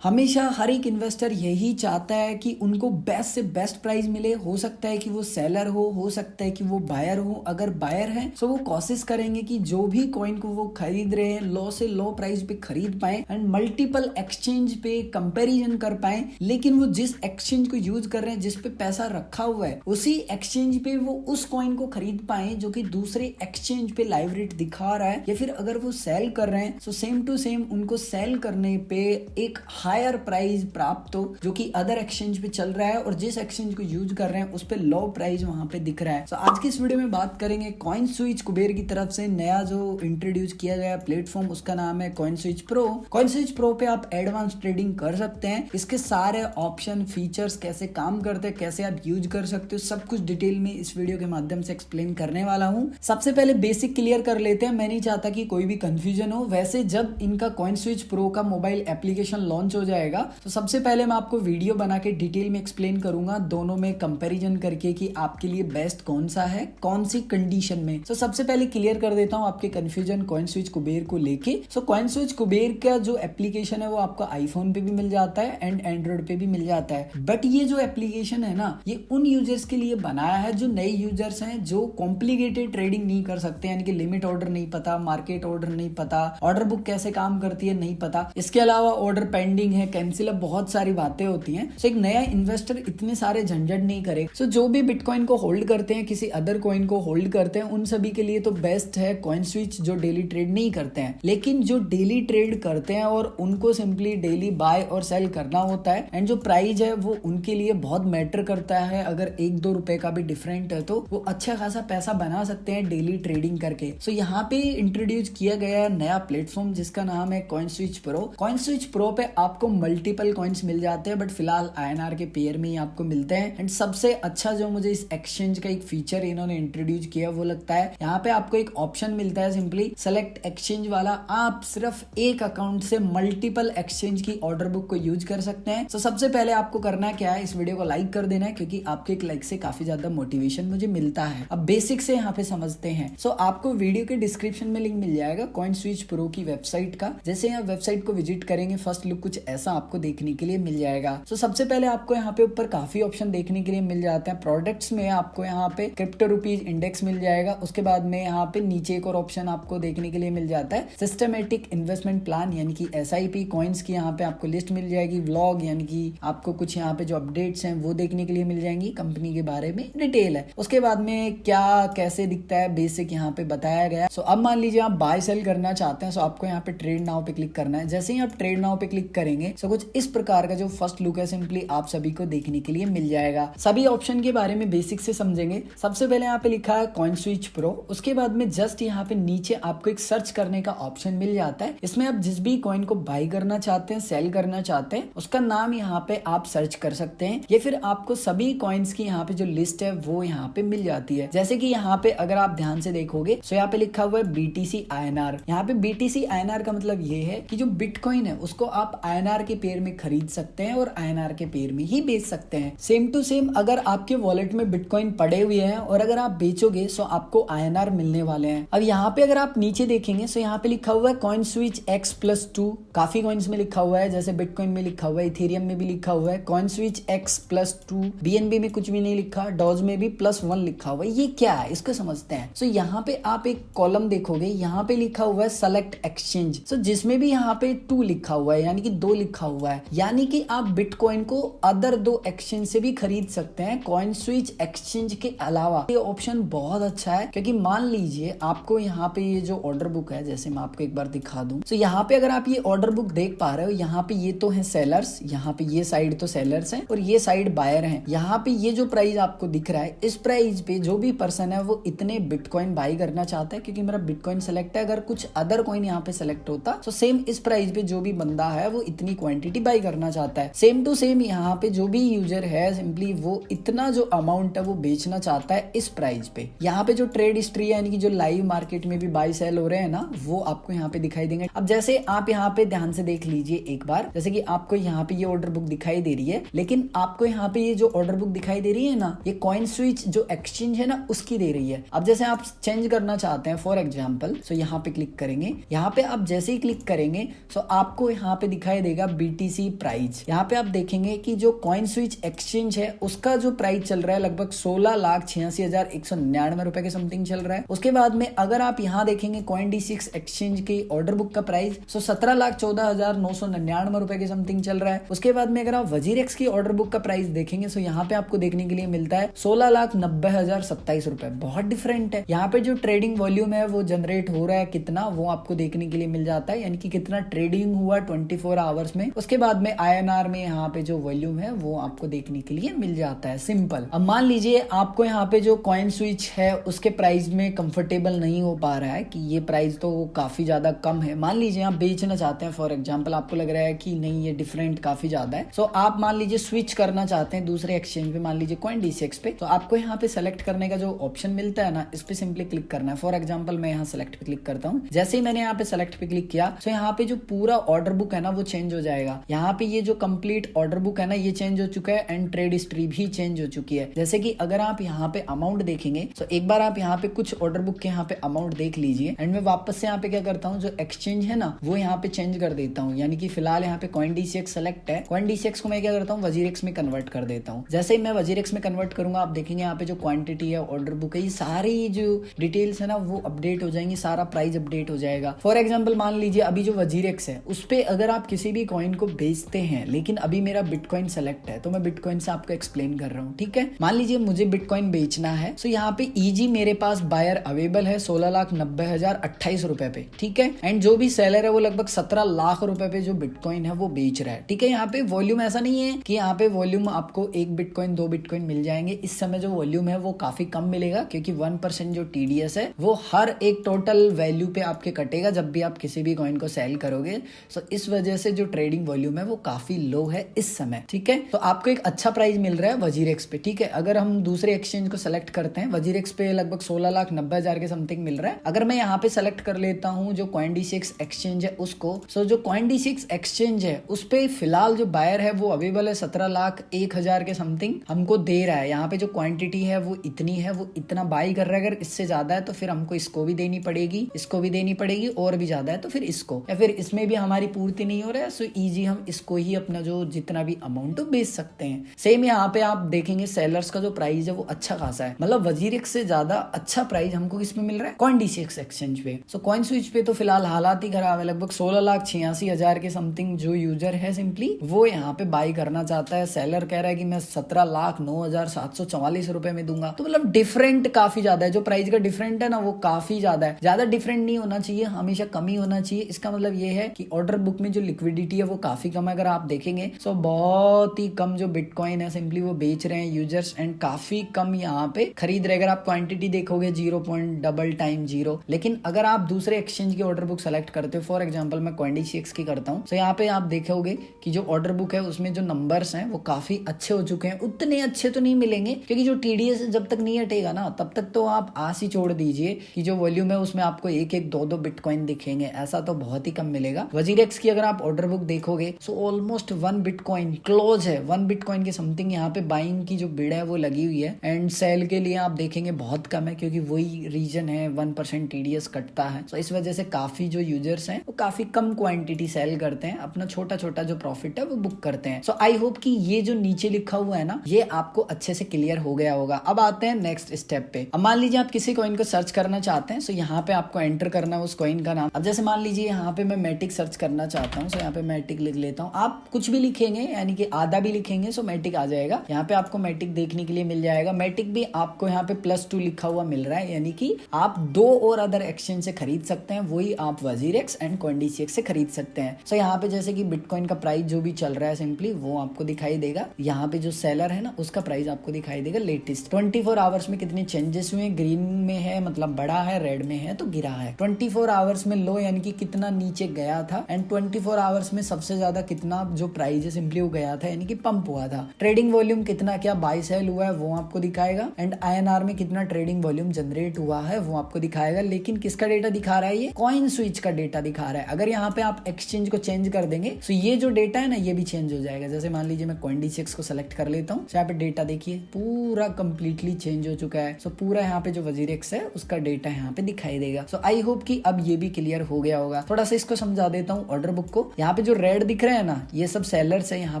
हमेशा हर एक इन्वेस्टर यही चाहता है कि उनको बेस्ट से बेस्ट प्राइस मिले। हो सकता है कि वो सेलर हो सकता है कि वो बायर हो। अगर बायर है तो वो कोशिश करेंगे कि जो भी कॉइन को वो खरीद रहे हैं लो से लो प्राइस पे खरीद पाए एंड मल्टीपल एक्सचेंज पे कंपैरिजन कर पाए। लेकिन वो जिस एक्सचेंज को यूज कर रहे हैं, जिस पे पैसा रखा हुआ है, उसी एक्सचेंज पे वो उस कॉइन को खरीद पाए जो कि दूसरे एक्सचेंज पे लाइव रेट दिखा रहा है। या फिर अगर वो सेल कर रहे हैं तो सेम टू सेम उनको सेल करने पे एक हायर प्राइस प्राप्त हो जो कि अदर एक्सचेंज पे चल रहा है और जिस एक्सचेंज को यूज कर रहे हैं उस पे लो प्राइस वहां पे दिख रहा है। तो आज की इस वीडियो में बात करेंगे कॉइन स्विच कुबेर की तरफ से नया जो इंट्रोड्यूस किया गया प्लेटफॉर्म, उसका नाम है coin switch pro. Coin switch pro पे आप एडवांस ट्रेडिंग कर सकते हैं। इसके सारे ऑप्शन फीचर्स कैसे काम करते हैं, कैसे आप यूज कर सकते हो, सब कुछ डिटेल में इस वीडियो के माध्यम से एक्सप्लेन करने वाला हूँ। सबसे पहले बेसिक क्लियर कर लेते हैं, मैं नहीं चाहता कि कोई भी कंफ्यूजन हो। वैसे जब इनका कॉइन स्विच प्रो का मोबाइल एप्लीकेशन लॉन्च हो जाएगा तो सबसे पहले मैं आपको वीडियो बना के डिटेल में एक्सप्लेन करूंगा, दोनों में कंपैरिजन करके कि आपके लिए बेस्ट कौन सा है, कौन सी कंडीशन में। तो सबसे पहले क्लियर कर देता हूं आपके कंफ्यूजन कॉइन स्विच कुबेर को लेके। सो कॉइन स्विच कुबेर का जो एप्लीकेशन है वो आपको आईफोन पे भी मिल जाता है एंड एंड्रॉइड पे भी मिल जाता है। बट ये जो एप्लीकेशन है ना, ये उन यूजर्स के लिए बनाया है जो नए यूजर्स हैं, जो कॉम्प्लिकेटेड ट्रेडिंग नहीं कर सकते, यानी कि लिमिट ऑर्डर नहीं पता, मार्केट ऑर्डर नहीं पता, ऑर्डर बुक कैसे काम करती है नहीं पता, इसके अलावा ऑर्डर पेंडिंग है, कैंसिल है, बहुत सारी बातें होती हैं। सो एक नया इन्वेस्टर इतने सारे झंझट नहीं करे। सो जो भी बिटकॉइन को होल्ड करते हैं, किसी अदर कॉइन को होल्ड करते हैं, उन सभी के लिए तो बेस्ट है कॉइन स्विच जो डेली ट्रेड नहीं करते हैं। लेकिन जो डेली ट्रेड करते हैं और उनको सिंपली डेली बाय और सेल करना होता है एंड जो प्राइस है वो उनके लिए बहुत मैटर करता है। अगर 1-2 रुपए का भी डिफरेंट है तो वो अच्छा खासा पैसा बना सकते हैं डेली ट्रेडिंग करके। सो यहाँ पे इंट्रोड्यूस किया गया नया प्लेटफॉर्म जिसका नाम है coin switch pro. Coin switch pro पे आपको मल्टीपल कॉइन्स मिल जाते हैं, बट फिलहाल INR के पेयर में ही आपको मिलते हैं। एंड सबसे अच्छा जो मुझे इस एक्सचेंज का एक फीचर इन्होंने इंट्रोड्यूस किया वो लगता है, यहाँ पे आपको एक ऑप्शन मिलता है सिंपली सेलेक्ट एक्सचेंज वाला। आप सिर्फ एक अकाउंट से मल्टीपल एक्सचेंज की ऑर्डर बुक को यूज कर सकते हैं। तो सबसे पहले आपको करना क्या है, इस वीडियो को लाइक कर देना है क्योंकि आपके एक लाइक से काफी ज्यादा मोटिवेशन मुझे मिलता है। अब बेसिक से यहाँ पे समझते हैं। सो आपको वीडियो के डिस्क्रिप्शन में लिंक मिल जाएगा कॉइन स्विच प्रो की वेबसाइट का। जैसे यहाँ वेबसाइट को विजिट करेंगे फर्स्ट लुक कुछ ऐसा आपको देखने के लिए मिल जाएगा। सो सबसे पहले आपको यहाँ पे ऊपर काफी ऑप्शन देखने के लिए मिल जाते हैं। प्रोडक्ट्स में आपको यहाँ पे क्रिप्टो रुपीज इंडेक्स मिल जाएगा। उसके बाद में यहाँ पे नीचे एक और ऑप्शन आपको देखने के लिए मिल जाता है सिस्टमेटिक इन्वेस्टमेंट प्लान, यानी कि SIP कॉइन्स की यहाँ पे आपको लिस्ट मिल जाएगी। व्लॉग यानी कि आपको कुछ यहाँ पे जो अपडेट्स हैं वो देखने के लिए मिल जाएंगी, कंपनी के बारे में डिटेल है। उसके बाद में क्या कैसे दिखता है बेसिक यहाँ पे बताया गया। सो अब मान लीजिए आप बाय सेल करना चाहते हैं, सो आपको यहाँ पे ट्रेड नाउ पे क्लिक करना है। जैसे ही आप ट्रेड नाउ पे क्लिक करेंगे सो कुछ इस प्रकार का जो फर्स्ट लुक है सिंपली आप सभी को देखने के लिए मिल जाएगा। सभी ऑप्शन के बारे में बेसिक से समझेंगे। सबसे पहले यहाँ पे लिखा है कॉइन स्विच प्रो। उसके बाद में जस्ट यहाँ पे नीचे आपको एक सर्च करने का ऑप्शन मिल जाता है। इसमें आप जिस भी कॉइन को बाय करना चाहते हैं, सेल करना चाहते हैं, उसका नाम यहाँ पे आप सर्च कर सकते हैं। या फिर आपको सभी कॉइन्स की यहाँ पे जो लिस्ट है वो यहाँ पे मिल जाती है। जैसे कि यहाँ पे अगर आप ध्यान से देखोगे तो यहाँ पे लिखा हुआ है BTC INR। यहाँ पे BTC INR का मतलब ये है कि जो बिटकॉइन है उसको आप INR के पेयर में खरीद सकते हैं और INR के पेयर में ही बेच सकते हैं। सेम टू सेम अगर आपके वॉलेट में बिटकॉइन पड़े हुए हैं और अगर आप बेचोगे तो आपको INR मिलने वाले हैं। अब यहाँ पे अगर आप नीचे देखेंगे तो यहाँ पे लिखा हुआ है कॉइन स्विच X+2। काफी कॉइन्स में लिखा हुआ है, जैसे बिटकॉइन में लिखा हुआ है, इथेरियम में भी लिखा हुआ है कॉइन स्विच X+2। BNB में कुछ भी नहीं लिखा, डॉज में भी +1 लिखा हुआ है। ये क्या है इसको समझते हैं। सो यहाँ पे आप एक कॉलम देखोगे, यहाँ पे लिखा हुआ है सेलेक्ट एक्सचेंज। सो जिसमें भी यहाँ पे 2 लिखा हुआ है, यानी कि 2 लिखा हुआ है, यानी कि आप बिटकॉइन को अदर 2 एक्सचेंज से भी खरीद सकते हैं कॉइन स्विच एक्सचेंज के अलावा। ये ऑप्शन बहुत अच्छा है क्योंकि मान लीजिए आपको यहाँ पे ये जो ऑर्डर बुक है, जैसे मैं आपको एक बार दिखा दूं। तो यहाँ पे अगर आप ये ऑर्डर बुक देख पा रहे हो, यहाँ पे ये तो है सेलर्स, यहाँ पे ये साइड तो सेलर्स है और ये साइड बायर है। यहाँ पे ये जो प्राइस आपको दिख रहा है, इस प्राइस पे जो भी पर्सन है वो इतने बिटकॉइन बाई करना चाहता है। क्योंकि मेरा बिटकॉइन सेलेक्ट है, अगर कुछ अदर कॉइन यहाँ पे सेलेक्ट होता तो सेम इस प्राइस पे जो भी बंदा है वो इतनी क्वांटिटी बाई करना चाहता है। सेम टू सेम यहाँ पे जो भी यूजर है सिंपली वो इतना जो अमाउंट है वो बेचना चाहता है इस प्राइस पे। यहाँ पे जो ट्रेड हिस्ट्री है, यानी कि जो लाइव मार्केट में भी बाई सेल हो रहे हैं ना, वो आपको यहाँ पे दिखाई देंगे। अब जैसे आप यहाँ पे ध्यान से देख लीजिए एक बार, जैसे कि आपको यहाँ पे ये ऑर्डर बुक दिखाई दे रही है, लेकिन आपको यहाँ पे ये जो ऑर्डर बुक दिखाई दे रही है ना, ये कॉइन स्विच जो एक्सचेंज है ना उसकी दे रही है। अब जैसे आप चेंज करना चाहते हैं फॉर एग्जाम्पल, सो यहाँ पे क्लिक करेंगे। यहाँ पे आप जैसे ही क्लिक करेंगे सो आपको यहाँ पे दिखाई मिलेगा BTC प्राइस। यहाँ पे आप देखेंगे कि जो कॉइन स्विच एक्सचेंज है उसका जो प्राइस चल रहा है लगभग 16,86,199 रुपए के समथिंग चल रहा है। उसके बाद में अगर आप यहाँ देखेंगे CoinDCX एक्सचेंज की ऑर्डर बुक का प्राइस 17,14,999 रुपए के समथिंग चल रहा है। उसके बाद में अगर आप WZirX की ऑर्डर बुक का प्राइस देखेंगे तो यहाँ पे आपको देखने के लिए मिलता है 16,90,027 रुपए। बहुत डिफरेंट है। यहाँ पे जो ट्रेडिंग वॉल्यूम है वो जनरेट हो रहा है कितना, वो आपको देखने के लिए मिल जाता है, यानी कि कितना ट्रेडिंग हुआ 24 आवर्स में। उसके बाद में INR में यहाँ पे जो वॉल्यूम है वो आपको देखने के लिए मिल जाता है। सिंपल। अब मान लीजिए आपको यहाँ पे जो कॉइन स्विच है उसके प्राइस में कंफर्टेबल नहीं हो पा रहा है कि ये प्राइस तो काफी ज्यादा कम है। मान लीजिए आप बेचना चाहते हैं, फॉर एग्जांपल आपको लग रहा है कि नहीं ये डिफरेंट काफी ज्यादा है, सो आप मान लीजिए स्विच करना चाहते हैं दूसरे एक्सचेंज पे, मान लीजिए CoinDCX पे, तो आपको यहाँ पे सेलेक्ट करने का जो ऑप्शन मिलता है ना, इस पे सिंपली क्लिक करना है। फॉर एग्जांपल मैं यहाँ सेलेक्ट पे क्लिक करता हूँ। जैसे ही मैंने यहाँ पे सेलेक्ट पे क्लिक किया तो यहाँ पे जो पूरा ऑर्डर बुक है ना वो चेंज हो जाएगा। यहाँ पे ये जो कंप्लीट ऑर्डर बुक है ना ये चेंज हो चुका है एंड ट्रेड हिस्ट्री भी चेंज हो चुकी है। जैसे कि अगर आप यहाँ पे अमाउंट देखेंगे तो एक बार आप यहाँ पे कुछ ऑर्डर बुक के यहाँ पे अमाउंट देख लीजिए एंड मैं वापस से यहाँ पे क्या करता हूँ, जो एक्सचेंज है ना वो यहाँ पे चेंज कर देता हूँ। यानी कि फिलहाल यहाँ पे CoinDCX सेलेक्ट है, CoinDCX को मैं क्या करता हूँ WZirX में कन्वर्ट कर देता हूँ। जैसे ही मैं WZirX में कन्वर्ट करूंगा आप देखेंगे यहाँ पे जो क्वांटिटी है, ऑर्डर बुक है, ये सारी जो डिटेल्स है ना वो अपडेट हो जाएंगी, सारा प्राइस अपडेट हो जाएगा। फॉर एग्जाम्पल मान लीजिए अभी जो WZirX है उस पे अगर आप किसी भी कॉइन को बेचते हैं, लेकिन अभी मेरा बिटकॉइन सेलेक्ट है तो मैं बिटकॉइन से आपको एक्सप्लेन कर रहा हूँ, ठीक है। मान लीजिए मुझे बिटकॉइन बेचना है, तो यहाँ पे ईजी मेरे पास बायर अवेलेबल है 16,90,028 रुपए पे, ठीक है। एंड जो भी सेलर है वो लगभग 17 लाख रुपए पे जो बिटकॉइन है वो बेच रहा है, ठीक है। यहाँ पे वॉल्यूम ऐसा नहीं है कि यहाँ पे वॉल्यूम आपको 1 बिटकॉइन 2 बिटकॉइन मिल जाएंगे। इस समय जो वॉल्यूम है वो काफी कम मिलेगा क्योंकि 1% जो TDS है वो हर एक टोटल वैल्यू पे आपके कटेगा जब भी आप किसी भी कॉइन को सेल करोगे। सो इस वजह से जो ट्रेडिंग वॉल्यूम है वो काफी लो है इस समय, ठीक है। तो आपको एक अच्छा प्राइस मिल रहा है WZirX पे, ठीक है। अगर हम दूसरे एक्सचेंज को सेलेक्ट करते हैं, WZirX पे लगभग 16,90,000 के समथिंग मिल रहा है। अगर मैं यहाँ पे सेलेक्ट कर लेता हूँ जो CoinDCX एक्सचेंज है उसको, सो जो CoinDCX एक्सचेंज है उस पे फिलहाल जो बायर है वो अवेलेबल है 17,01,000 के समथिंग हमको दे रहा है। यहाँ पे जो क्वांटिटी है वो इतनी है, वो इतना बाई कर रहा है। अगर इससे ज्यादा है तो फिर हमको इसको भी देनी पड़ेगी, इसको भी देनी पड़ेगी, और भी ज्यादा है तो फिर इसको, या फिर इसमें भी हमारी पूर्ति नहीं हो रहा है, सो इजी हम इसको ही अपना जो जितना भी अमाउंट बेच सकते हैं। सेम यहाँ पे आप देखेंगे सेलर्स का जो प्राइस है वो अच्छा खासा है, मतलब WZirX से ज्यादा अच्छा प्राइस हमको किसमें मिल रहा है, CoinDCX एक्सचेंज पे। सो कॉइन स्विच पे तो फिलहाल हालात ही खराब है, लगभग 16,86,000 के समथिंग जो यूजर है सिंपली वो यहाँ पे बाई करना चाहता है। सेलर कह रहा है कि मैं 17,09,744 रुपए में दूंगा। तो मतलब डिफरेंट काफी ज्यादा है, जो प्राइस का डिफरेंट है ना वो काफी ज्यादा है। ज्यादा डिफरेंट नहीं होना चाहिए, हमेशा कम ही होना चाहिए। इसका मतलब ये है कि ऑर्डर बुक में जो लिक्विडिटी है वो काफी कम है। अगर आप देखेंगे सो बहुत ही कम जो बिटकॉइन है सिंपली वो बेच रहे हैं यूजर्स एंड काफी कम यहाँ पे खरीद रहे। अगर आप क्वांटिटी देखोगे 0.00, लेकिन अगर आप दूसरे एक्सचेंज की ऑर्डर बुक सेलेक्ट करते हो, फॉर एग्जाम्पल मैं CoinDCX की करता हूँ, तो यहाँ पे आप देखोगे कि जो ऑर्डर बुक है उसमें जो नंबर्स हैं वो काफी अच्छे हो चुके हैं। उतने अच्छे तो नहीं मिलेंगे क्योंकि जो TDS जब तक नहीं हटेगा ना तब तक तो आप आस ही छोड़ दीजिए कि जो वॉल्यूम है उसमें आपको 1-1, 2-2 बिटकॉइन दिखेंगे, ऐसा तो बहुत ही कम मिलेगा। WZirX की अगर आप ऑर्डर बुक देखोगे सो ऑलमोस्ट 1 बिटकॉइन क्लोज है, 1 बिटकॉइन के समथिंग यहाँ पे बाइंग की जो बिड है वो लगी हुई है एंड सेल के लिए आप देखेंगे बहुत कम है क्योंकि वही रीजन है 1% TDS कटता है। तो इस वजह से काफी जो यूजर्स हैं वो काफी कम क्वांटिटी सेल करते हैं, अपना छोटा छोटा जो प्रॉफिट है वो बुक करते हैं। सो आई होप कि ये जो नीचे लिखा हुआ है ना ये आपको अच्छे से क्लियर हो गया होगा। अब आते हैं नेक्स्ट स्टेप पे। अब मान लीजिए आप किसी कॉइन को सर्च करना चाहते हैं, सो यहाँ पे आपको एंटर करना है उस कॉइन का नाम। अब जैसे मान लीजिए यहाँ पे मैं मैटिक सर्च करना चाहता हूँ, सो यहाँ पे मैटिक लिख लेता हूँ। आप कुछ भी लिखेंगे यानी कि आधा भी लिखेंगे सो मैटिक आ जाएगा। यहाँ पे आपको मैटिक देखने के लिए मिल जाएगा। मैटिक भी आपको यहाँ पे +2 लिखा हुआ मिल रहा है, यानी कि आप 2 और अदर एक्सचेंज से खरीद सकते हैं, वही आप WZirX एंड CoinDCX से खरीद सकते हैं। सो यहाँ पे जैसे कि बिटकॉइन का प्राइस जो भी चल रहा है सिंपली वो आपको दिखाई देगा। यहाँ पे जो सेलर है ना उसका प्राइस आपको दिखाई देगा लेटेस्ट 24 आवर्स में कितने चेंजेस हुए। ग्रीन में है मतलब बढ़ा है, रेड में है तो गिरा है। 24 आवर्स में लो यानी कि कितना नीचे गया था एंड 24 आवर्स में सबसे ज्यादा कितना जो प्राइस है सिंपली वो गया था यानी कि पंप हुआ था। ट्रेडिंग वॉल्यूम कितना क्या बाई सेल हुआ है वो आपको दिखाएगा एंड INR में कितना ट्रेडिंग वॉल्यूम जनरेट हुआ है वो आपको दिखाएगा। लेकिन किसका डेटा दिखा रहा है, ये कॉइन स्विच का डेटा दिखा रहा है। अगर यहाँ पे आप एक्सचेंज को चेंज कर देंगे तो ये जो डेटा है ना ये भी चेंज हो जाएगा। जैसे मान लीजिए मैं CoinDCX को सेलेक्ट कर लेता हूँ, यहाँ पे डेटा देखिए पूरा कंप्लीटली चेंज हो चुका है। सो पूरा यहाँ पे जो WZirX है उसका डेटा यहाँ पे दिखाई देगा। सो आई होप कि अब ये भी क्लियर हो गया होगा। थोड़ा सा इसको समझा देता हूँ ऑर्डर बुक को। यहाँ पे पे जो रेड दिख रहा है ना, ये सब सेलर्स है, यहाँ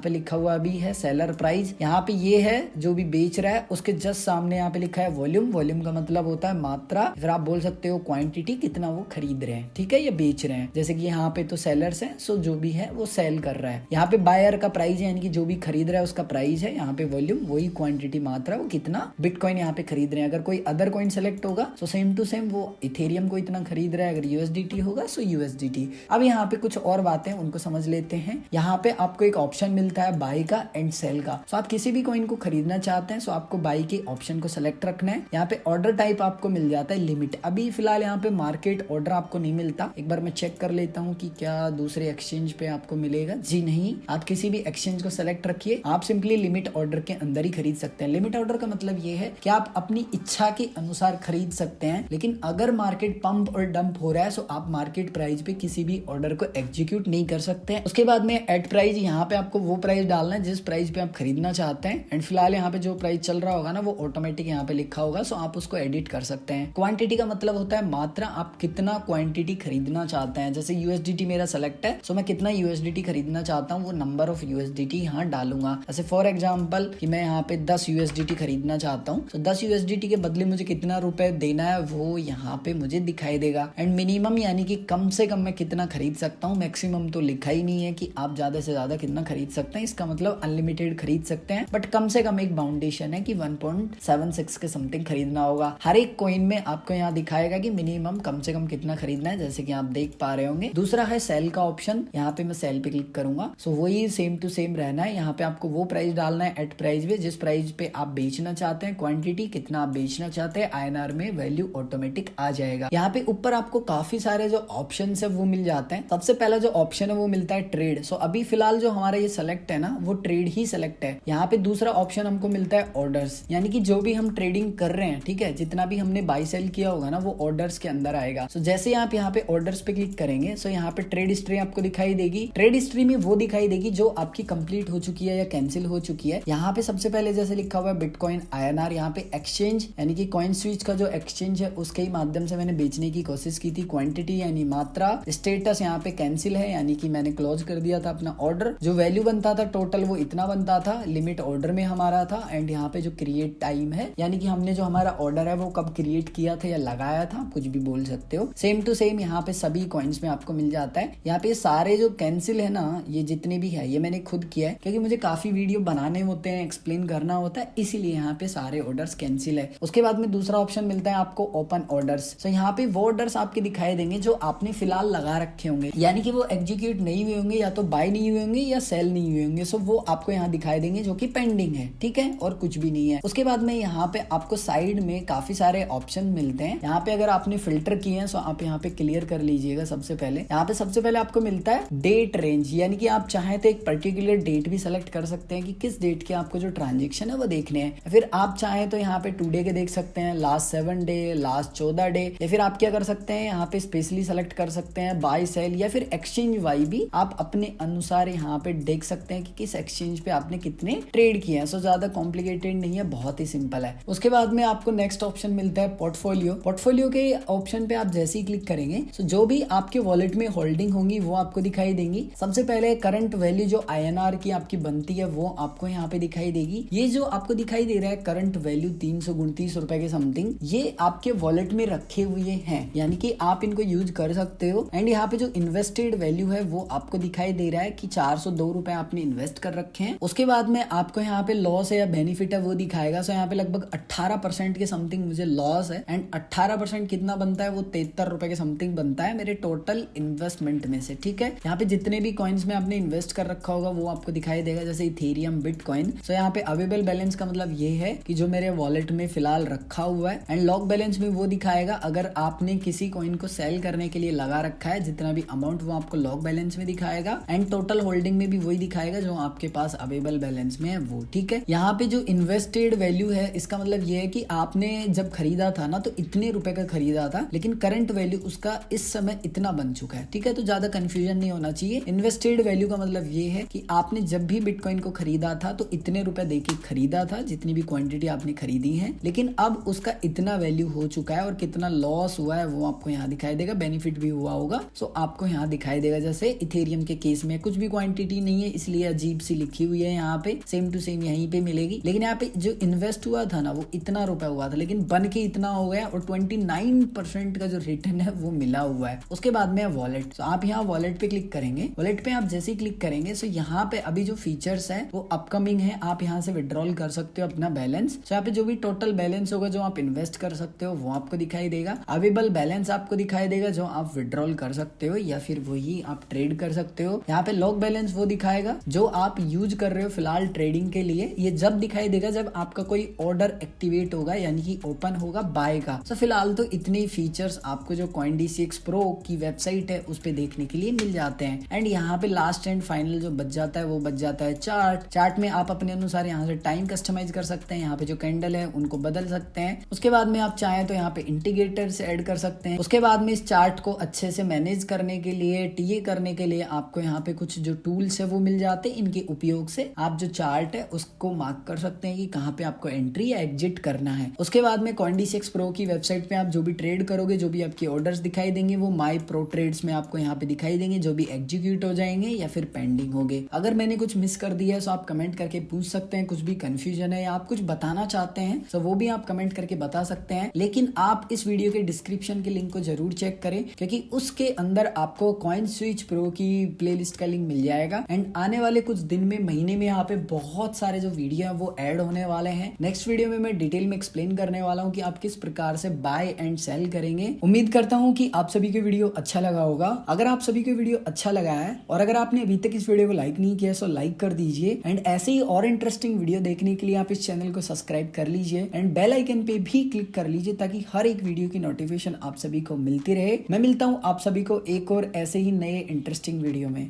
पे लिखा हुआ भी है सेलर प्राइस। यहाँ पे ये है जो भी बेच रहा है, उसके जस्ट सामने यहाँ पे लिखा है वॉल्यूम। वॉल्यूम का मतलब होता है मात्रा, फिर आप बोल सकते हो क्वांटिटी, कितना वो खरीद रहे हैं, ठीक है, ये बेच रहे हैं। जैसे कि यहाँ पे तो सेलर्स है, सो जो भी है वो सेल कर रहा है। यहाँ पे बायर का प्राइस है, यानी कि जो भी खरीद रहा है उसका प्राइस है। यहाँ पे वॉल्यूम वही क्वांटिटी मात्रा, वो कितना बिटकॉइन यहाँ पे खरीद रहे हैं। अगर कोई अदर कॉइन सेलेक्ट होगा तो सेम टू सेम वो इथेरियम को इतना खरीद रहा है, अगर यूएसडीटी होगा सो यूएसडीटी। अब यहाँ पे कुछ और बातें उनको समझ लेते हैं। यहाँ पे आपको एक ऑप्शन मिलता है बाई का एंड सेल का। सो आप किसी भी कॉइन को खरीदना चाहते हैं सो आपको बाई के ऑप्शन को सेलेक्ट रखना है। यहाँ पे ऑर्डर टाइप आपको मिल जाता है लिमिट। अभी फिलहाल यहाँ पे मार्केट ऑर्डर आपको नहीं मिलता। एक बार मैं चेक कर लेता हूँ कि क्या दूसरे एक्सचेंज पे आपको मिलेगा। जी नहीं, आप किसी भी एक्सचेंज को सेलेक्ट रखिए, आप सिंपली लिमिट ऑर्डर के अंदर ही खरीद सकते हैं। लिमिट ऑर्डर का मतलब ये है कि आप अपनी इच्छा के अनुसार खरीद सकते हैं, लेकिन अगर मार्केट पंप और डंप हो रहा है सो आप मार्केट प्राइस पे किसी भी ऑर्डर को एग्जीक्यूट नहीं कर सकते हैं। उसके बाद में एट प्राइस, यहाँ पे आपको वो प्राइस डालना है जिस प्राइस पे आप खरीदना चाहते हैं। एंड फिलहाल यहाँ पे जो प्राइस चल रहा होगा ना वो ऑटोमेटिक यहाँ पे लिखा होगा, सो आप उसको एडिट कर सकते हैं। क्वांटिटी का मतलब होता है मात्रा, आप कितना क्वांटिटी खरीदना चाहते हैं। जैसे यूएसडीटी मेरा सेलेक्ट है, सो मैं कितना यूएसडीटी खरीदना चाहता हूँ वो नंबर ऑफ यूएसडीटी यहाँ डालूंगा। जैसे फॉर एग्जाम्पल कि मैं यहाँ पे 10 यूएसडीटी खरीदना चाहता हूँ, तो 10 यूएसडीटी के बदले मुझे कितना रुपए देना है वो यहाँ पे मुझे दिखाई देगा। एंड मिनिमम यानी कि कम से कम मैं कितना खरीद सकता हूँ, मैक्सिमम तो लिखा ही नहीं है कि आप ज्यादा से ज्यादा कितना खरीद सकते हैं। इसका मतलब अनलिमिटेड खरीद सकते हैं, बट कम से कम एक बाउंडेशन है कि 1.76 के समथिंग खरीदना होगा। हर एक कॉइन में आपको यहाँ दिखाएगा कि मिनिमम कम से कम कितना खरीदना है, जैसे कि आप देख पा रहे होंगे। दूसरा है सेल का ऑप्शन, यहाँ पे मैं सेल पे क्लिक करूंगा। सो वही सेम टू सेम रहना है। यहाँ पे आपको वो प्राइस डालना है एट प्राइस पे जिस प्राइस पे आप बेचना चाहते हैं, क्वांटिटी कितना आप बेचना चाहते हैं, आईएनआर में वैल्यू ऑटोमेटिक आ जाएगा। यहाँ पे ऊपर आपको काफी सारे जो ऑप्शन है वो मिल जाते हैं। सबसे पहला जो ऑप्शन है वो मिलता है ट्रेड। सो अभी फिलहाल जो हमारा ये सेलेक्ट है ना वो ट्रेड ही सेलेक्ट है। यहाँ पे दूसरा ऑप्शन हमको मिलता है ऑर्डर्स, यानी कि जो भी हम ट्रेडिंग कर रहे हैं, ठीक है, जितना भी हमने बाई सेल किया होगा ना वो ऑर्डर्स के अंदर आएगा। सो जैसे आप यहाँ पे ऑर्डर्स पे क्लिक करेंगे सो यहाँ पे ट्रेड हिस्ट्री आपको दिखाई देगी। ट्रेड हिस्ट्री में वो दिखाई देगी जो आपकी कंप्लीट हो चुकी है या कैंसिल हो चुकी है। यहाँ पे सबसे पहले जैसे लिखा हुआ है बिटकॉइन आईएनआर, यहाँ पे एक्सचेंज यानी कि कॉइन स्विच का जो एक्सचेंज है उसके ही माध्यम से मैंने बेचने की कोशिश की थी। क्वांटिटी यानी मात्रा, स्टेटस यहाँ पे कैंसिल है यानी कि मैंने क्लोज कर दिया था अपना ऑर्डर। जो वैल्यू बनता था टोटल वो इतना बनता था, लिमिट ऑर्डर में हमारा था। एंड यहाँ पे जो क्रिएट टाइम है यानी कि हमने जो हमारा ऑर्डर है वो कब क्रिएट किया था या लगाया था, कुछ भी बोल सकते हो। सेम टू सेम यहाँ पे सभी कॉइन्स में आपको मिल जाता है। यहाँ पे सारे जो कैंसिल है ना, ये जितने भी है ये मैंने खुद किया है क्योंकि मुझे काफी वीडियो बनाने होते हैं, एक्सप्लेन करना होता है, इसीलिए यहाँ पे सारे ऑर्डर्स कैंसिल है। उसके बाद में दूसरा ऑप्शन मिलता है आपको ओपन ऑर्डर्स। तो यहाँ पे वो ऑर्डर्स आपके दिखाई देंगे जो आपने फिलहाल लगा रखे होंगे, यानी कि वो एग्जीक्यूट नहीं हुए होंगे, या तो बाय नहीं हुए होंगे या सेल नहीं हुए होंगे। सो वो आपको यहाँ दिखाई देंगे जो कि पेंडिंग है, ठीक है, और कुछ भी नहीं है। उसके बाद में यहाँ पे आपको साइड में काफी सारे ऑप्शन मिलते हैं। यहाँ पे अगर आपने फिल्टर किए हैं तो आप यहाँ पे क्लियर कर लीजिएगा। सबसे पहले यहाँ पे सबसे पहले आपको मिलता है डेट रेंज, यानी कि आप चाहें तो एक पर्टिकुलर डेट भी सेलेक्ट कर सकते हैं कि किस डेट के आपको जो ट्रांजेक्शन है वो देखने हैं। फिर आप चाहें तो यहाँ पे टुडे के देख सकते हैं, लास्ट 7 डे, लास्ट 14 डे, या फिर आप क्या कर सकते हैं यहाँ पे स्पेशली सेलेक्ट कर सकते हैं बाय सेल या फिर एक्सचेंज वाई भी आप अपने अनुसार यहाँ पे देख सकते हैं कि किस एक्सचेंज पे आपने कितने ट्रेड किए हैं। सो ज्यादा कॉम्प्लिकेटेड नहीं है, बहुत ही सिंपल है। उसके बाद में आपको नेक्स्ट ऑप्शन मिलता है पोर्टफोलियो। पोर्टफोलियो के ऑप्शन पे आप जैसे ही क्लिक करेंगे सो जो भी आपके वॉलेट में होल्डिंग होंगी वो आपको दिखाई देंगी। सबसे पहले करंट वैल्यू जो आईएनआर की आपकी बनती है वो आपको यहाँ पे दिखाई देगी। ये जो आपको दिखाई दे रहा है करंट वैल्यू 329 रुपए के समथिंग, ये आपके वॉलेट में रखे हुए हैं, यानी कि आप इनको यूज कर सकते हो। एंड यहाँ पे जो इन्वेस्टेड वैल्यू है वो आपको दिखाई दे रहा है कि 402 रुपए आपने इन्वेस्ट कर रखे हैं। उसके बाद में आपको यहाँ पे लॉस है या बेनिफिट है वो दिखाएगा। सो यहाँ पे लगभग 18% के समथिंग मुझे लॉस है। एंड 18% कितना बनता है वो 73 रुपए के समथिंग बनता है मेरे टोटल इन्वेस्टमेंट में से, ठीक है। यहाँ पे जितने भी कॉइन्स में आपने इन्वेस्ट कर रखा होगा वो आपको दिखाई देगा, जैसे इथेरियम, बिटकॉइन। सो यहाँ पे अवेलेबल बैलेंस का मतलब ये है कि जो मेरे वॉलेट में फिलहाल रखा हुआ है। एंड लॉक बैलेंस में वो दिखाएगा अगर आपने किसी कॉइन को सेल करने के लिए लगा रखा है जितना भी अमाउंट वो आपको लॉक बैलेंस में दिखाएगा। एंड टोटल होल्डिंग में भी वही दिखाएगा जो आपके पास अवेलेबल बैलेंस में है वो, ठीक है। यहाँ पे जो इन्वेस्टेड वैल्यू है इसका मतलब ये है कि आपने जब खरीदा था ना तो इतने रुपए का खरीदा था, लेकिन करंट वैल्यू उसका इस समय इतना बन चुका है, ठीक है। तो ज्यादा कंफ्यूजन नहीं होना चाहिए। इन्वेस्टेड वैल्यू का मतलब ये है कि आपने जब भी बिटकॉइन को खरीदा था तो इतने रुपए देके खरीदा था, जितनी भी क्वांटिटी आपने खरीदी है, लेकिन अब उसका इतना वैल्यू हो चुका है और कितना लॉस हुआ है वो आपको यहाँ दिखाई देगा। बेनिफिट भी हुआ होगा सो आपको यहाँ दिखाई देगा, जैसे इथेरियम के केस में कुछ भी क्वांटिटी नहीं है, इसलिए अजीब सी लिखी हुई है यहाँ पे, सेम टू सेम यहीं पे मिलेगी। लेकिन यहाँ पे जो इन्वेस्ट हुआ था ना वो इतना रुपया हुआ था, लेकिन बन के इतना हो गया और 29% का जो रिटर्न है वो मिला हुआ है। उसके बाद में वॉलेट, तो आप यहाँ वॉलेट पे क्लिक करेंगे। वॉलेट पे आप जैसे ही क्लिक करेंगे तो यहाँ पे अभी जो फीचर्स है वो अपकमिंग है, आप यहाँ से विड्रॉल कर सकते हो अपना बैलेंस। तो यहाँ पे जो भी टोटल बैलेंस होगा जो आप इन्वेस्ट कर सकते हो वो आपको दिखाई देगा। अवेलेबल बैलेंस आपको दिखाई देगा जो आप विड्रॉल कर सकते हो या फिर वही आप ट्रेड कर सकते हो। यहाँ पे लॉक बैलेंस वो दिखाएगा जो आप यूज कर रहे हो फिलहाल ट्रेडिंग के लिए। ये जब दिखाई देगा जब आपका कोई ऑर्डर एक्टिवेट होगा, यानी कि ओपन होगा बाय का। तो फिलहाल तो इतने फीचर्स आपको जो Coin-D6 Pro की वेबसाइट है उस पे देखने के लिए मिल जाते हैं। एंड यहाँ पे लास्ट एंड फाइनल जो बच जाता है वो बच जाता है चार्ट। चार्ट में आप अपने अनुसार यहाँ से टाइम कस्टमाइज कर सकते हैं, यहाँ पे जो कैंडल है उनको बदल सकते हैं। उसके बाद में आप चाहें तो यहाँ पे इंडिकेटर से ऐड कर सकते हैं। उसके बाद में इस चार्ट को अच्छे से मैनेज करने के लिए, टीए करने के लिए आपको यहाँ पे कुछ जो टूल्स है वो मिल जाते हैं। इनके उपयोग से आप जो चार्ट है उसको मार्क कर सकते हैं कि कहाँ पे आपको एंट्री या एग्जिट करना है। उसके बाद में Coin-D6 Pro की वेबसाइट पे आप जो भी ट्रेड करोगे, जो भी आपके ऑर्डर्स दिखाई देंगे वो माई प्रो ट्रेड्स में आपको यहाँ पे दिखाई देंगे, जो भी एग्जीक्यूट हो जाएंगे या फिर पेंडिंग होंगे। अगर मैंने कुछ मिस कर दिया है तो आप कमेंट करके पूछ सकते हैं, कुछ भी कंफ्यूजन है या आप कुछ बताना चाहते हैं तो वो भी आप कमेंट करके बता सकते हैं। लेकिन आप इस वीडियो के डिस्क्रिप्शन के लिंक को जरूर चेक करें, क्योंकि उसके अंदर आपको CoinSwitch Pro की प्लेलिस्ट का लिंक मिल जाएगा। एंड आने वाले कुछ दिन में, महीने में यहाँ पे बहुत सारे जो वीडियो है वो ऐड होने वाले हैं। नेक्स्ट वीडियो में मैं डिटेल में एक्सप्लेन करने वाला हूँ कि आप किस प्रकार से बाय एंड सेल करेंगे। उम्मीद करता हूँ कि आप सभी को वीडियो अच्छा लगा होगा। अगर आप सभी को वीडियो अच्छा लगा है और अगर आपने अभी तक इस वीडियो को लाइक नहीं किया तो लाइक कर दीजिए। एंड ऐसे ही और इंटरेस्टिंग वीडियो देखने के लिए आप इस चैनल को सब्सक्राइब कर लीजिए एंड बेल आइकन पे भी क्लिक कर लीजिए ताकि हर एक वीडियो की नोटिफिकेशन आप सभी को मिलती रहे। मैं मिलता हूँ आप सभी को एक और ऐसे ही नए इंटरेस्टिंग वीडियो में।